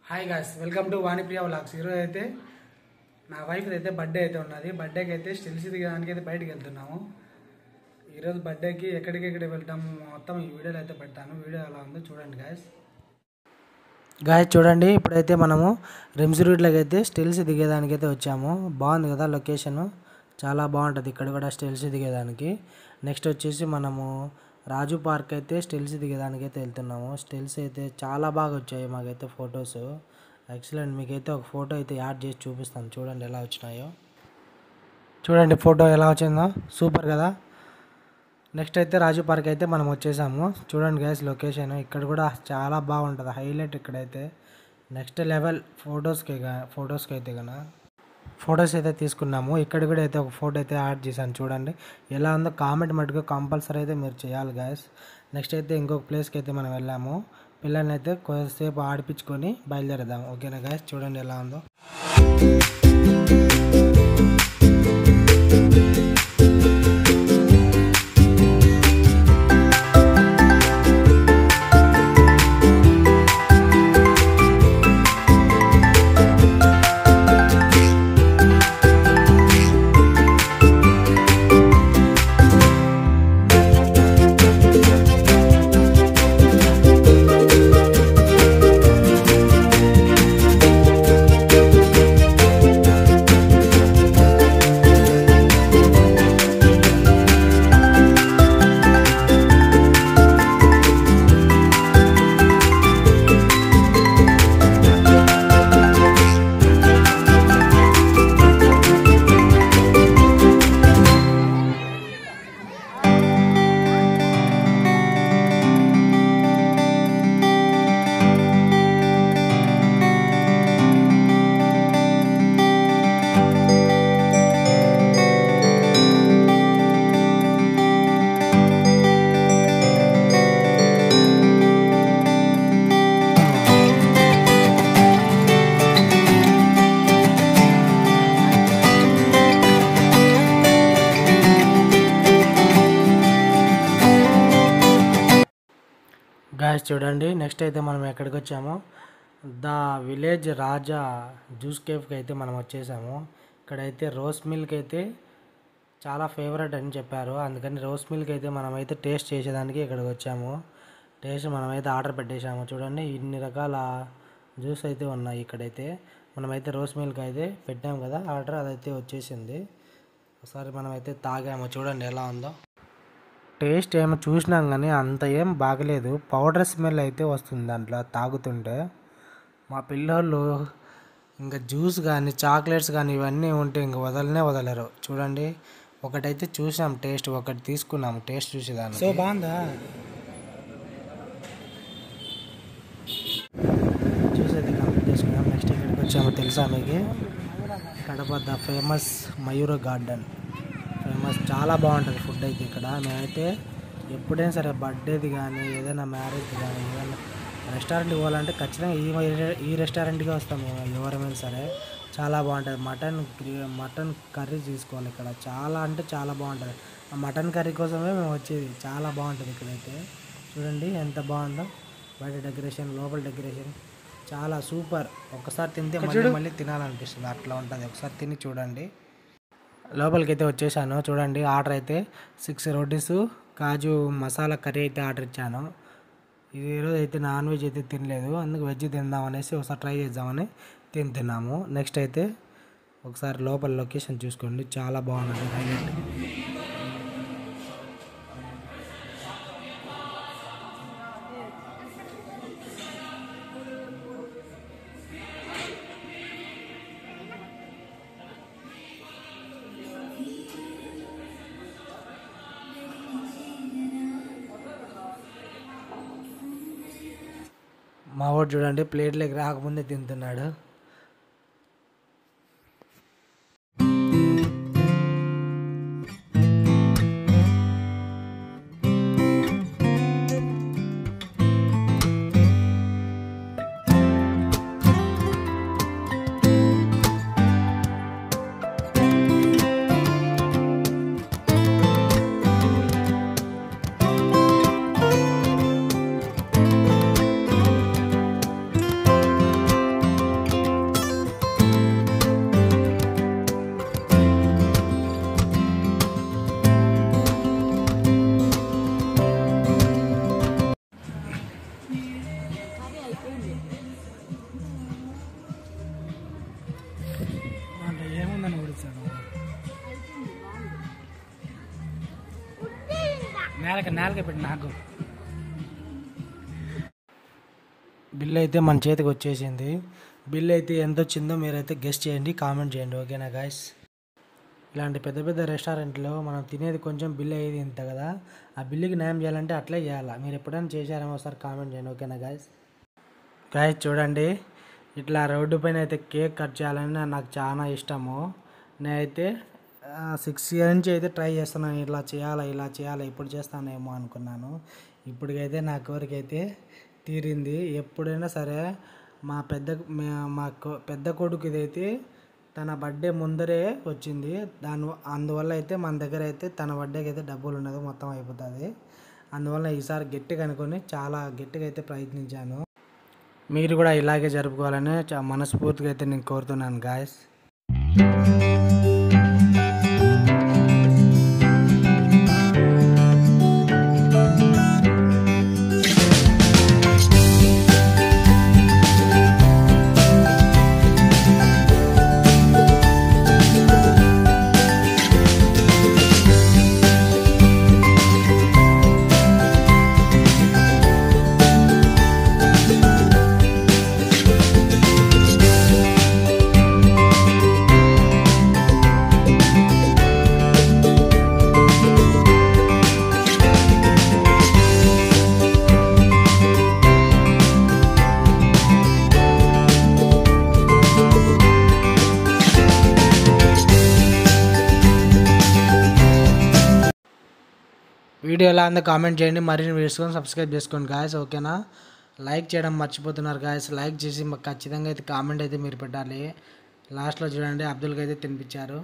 Hi guys, welcome to Vanipriya vlogs. ఈరోజు అయితే నా వైఫ్ అయితే బర్త్డే అయితే ఉన్నది. బర్త్డేకి అయితే స్టిల్స్ దిగడానికి అయితే బయటకు వెళ్తున్నాము. ఈరోజు బర్త్డేకి ఎక్కడికెక్కడ వెళ్తాము మొత్తం ఈ వీడియోలో అయితే పెడతాను. వీడియో ఎలా ఉందో చూడండి గాయ్స్. చూడండి, ఇప్పుడైతే మనము రిమ్స్ రూట్లోకి అయితే స్టిల్స్ దిగేదానికి అయితే వచ్చాము. బాగుంది కదా లొకేషన్, చాలా బాగుంటుంది ఇక్కడ కూడా స్టిల్స్ దిగేదానికి. నెక్స్ట్ వచ్చేసి మనము రాజు పార్క్ అయితే స్టిల్స్ దిగేదానికి అయితే వెళ్తున్నాము. స్టిల్స్ అయితే చాలా బాగా వచ్చాయి మాకైతే ఫొటోస్. ఎక్సలెంట్. మీకైతే ఒక ఫోటో అయితే యాడ్ చేసి చూపిస్తాను, చూడండి ఎలా వచ్చినాయో. చూడండి ఫోటో ఎలా వచ్చిందో, సూపర్ కదా. నెక్స్ట్ అయితే రాజు పార్క్ అయితే మనం వచ్చేసాము. చూడండి గైస్ లొకేషన్, ఇక్కడ కూడా చాలా బాగుంటుంది, హైలైట్ ఇక్కడైతే నెక్స్ట్ లెవెల్. ఫొటోస్కి అయితే కన్నా ఫొటోస్ అయితే తీసుకున్నాము. ఇక్కడ కూడా అయితే ఒక ఫోటో అయితే యాడ్ చేశాను, చూడండి ఎలా ఉందో కామెంట్ మటుకు కంపల్సరీ అయితే మీరు చేయాలి గాయస్. నెక్స్ట్ అయితే ఇంకొక ప్లేస్కి అయితే మనం వెళ్ళాము. పిల్లల్ని అయితే కొద్దిసేపు ఆడిపించుకొని బయలుదేరదాం, ఓకేనా గాయస్. చూడండి ఎలా ఉందో. గాయస్ చూడండి, నెక్స్ట్ అయితే మనం ఎక్కడికి వచ్చామో ద విలేజ్ రాజా జ్యూస్ కేఫ్కి అయితే మనం వచ్చేసాము. ఇక్కడైతే రోస్ మిల్క్ అయితే చాలా ఫేవరెట్ అని చెప్పారు, అందుకని రోస్ మిల్క్ అయితే మనమైతే టేస్ట్ చేసేదానికి ఇక్కడికి వచ్చాము. టేస్ట్ మనమైతే ఆర్డర్ పెట్టేసాము. చూడండి ఇన్ని రకాల జ్యూస్ అయితే ఉన్నాయి ఇక్కడైతే. మనమైతే రోస్ మిల్క్ అయితే పెట్టాము కదా ఆర్డర్, అదైతే వచ్చేసింది. ఒకసారి మనమైతే తాగాము, చూడండి ఎలా ఉందో. టేస్ట్ ఏమో చూసినాం కానీ అంత ఏం బాగలేదు, పౌడర్ స్మెల్ అయితే వస్తుంది దాంట్లో తాగుతుంటే. మా పిల్లోళ్ళు ఇంకా జ్యూస్ కానీ చాక్లెట్స్ కానీ ఇవన్నీ ఉంటే ఇంక వదలరు. చూడండి ఒకటైతే చూసాం టేస్ట్, ఒకటి తీసుకున్నాము టేస్ట్ చూసేదాన్ని. సో బాగుందా జ్యూస్ అయితే కంప్లీట్ చేసుకున్నాం. నెక్స్ట్ ఎక్కడికి వచ్చామో తెలుసా మీకు? Kadapa the famous Mayura garden famous, చాలా బాగుంటుంది ఫుడ్ అయితే ఇక్కడ. మేమైతే ఎప్పుడైనా సరే బర్త్డేది కానీ ఏదైనా మ్యారేజ్ది కానీ ఏదైనా రెస్టారెంట్కి పోవాలంటే ఖచ్చితంగా ఈ రెస్టారెంట్కి వస్తాం మేము ఎవరైనా సరే. చాలా బాగుంటుంది. మటన్ కర్రీ తీసుకోవాలి ఇక్కడ, చాలా అంటే చాలా బాగుంటుంది. ఆ మటన్ కర్రీ కోసమే మేము వచ్చేది, చాలా బాగుంటుంది ఇక్కడైతే. చూడండి ఎంత బాగుందో, బయట డెకరేషన్ లోపల డెకరేషన్ చాలా సూపర్. ఒక్కసారి తింటే మళ్ళీ తినాలనిపిస్తుంది, అట్లా ఉంటుంది. ఒకసారి తిని చూడండి. లోపలికి అయితే వచ్చేసాను. చూడండి ఆర్డర్ అయితే 6 రోటీస్ కాజు మసాలా కర్రీ అయితే ఆర్డర్ ఇచ్చాను. ఈరోజు అయితే నాన్ వెజ్ అయితే తినలేదు, అందుకు వెజ్ తిందామనేసి ఒకసారి ట్రై చేద్దామని తిన్నాము. నెక్స్ట్ అయితే ఒకసారి లోపల లొకేషన్ చూసుకోండి, చాలా బాగుంది హైలైట్. మా వాడు చూడండి ప్లేట్లోకి రాకముందే తింటున్నాడు. నేలకి పెట్టి నాకు బిల్ అయితే మన చేతికి వచ్చేసింది. బిల్ అయితే ఎంత వచ్చిందో మీరైతే గెస్ట్ చేయండి, కామెంట్ చేయండి. ఓకేనా గాయస్? ఇలాంటి పెద్ద పెద్ద రెస్టారెంట్లో మనం తినేది కొంచెం బిల్ అయ్యేది ఇంత కదా, ఆ బిల్లుకి న్యాయం చేయాలంటే అట్లే చేయాలా. మీరు ఎప్పుడైనా చేశారేమో ఒకసారి కామెంట్ చేయండి. ఓకేనా గాయస్? గాయస్ చూడండి, ఇట్లా రోడ్డు పైన అయితే కేక్ కట్ చేయాలని నాకు చాలా ఇష్టము. నేనైతే 6 ఇయర్ నుంచి అయితే ట్రై చేస్తున్నాను, ఇలా చేయాలా ఇప్పుడు చేస్తానేమో అనుకున్నాను. ఇప్పటికైతే నా కోరికైతే తీరింది. ఎప్పుడైనా సరే మా పెద్ద కొడుకు ఇదైతే తన బర్త్డే ముందరే వచ్చింది. అందువల్ల అయితే మన దగ్గర అయితే తన బర్త్డేకి అయితే డబ్బులు ఉండదు, మొత్తం అయిపోతుంది. అందువల్ల ఈసారి గట్టిగా అనుకొని చాలా గట్టిగా అయితే ప్రయత్నించాను. మీరు కూడా ఇలాగే జరుపుకోవాలని మనస్ఫూర్తిగా అయితే నేను కోరుతున్నాను గాయస్. వీడియో ఎలా ఉందో కామెంట్ చేయండి, మరిన్ని వీడియోస్ కోసం సబ్స్క్రైబ్ చేసుకోండి గాయస్. ఓకేనా? లైక్ చేయడం మర్చిపోతున్నారు గాయస్. లైక్ చేసి మాకు ఖచ్చితంగా అయితే కామెంట్ అయితే మీరు పెట్టాలి. లాస్ట్లో చూడండి, అబ్దుల్కి అయితే తినిపించారు.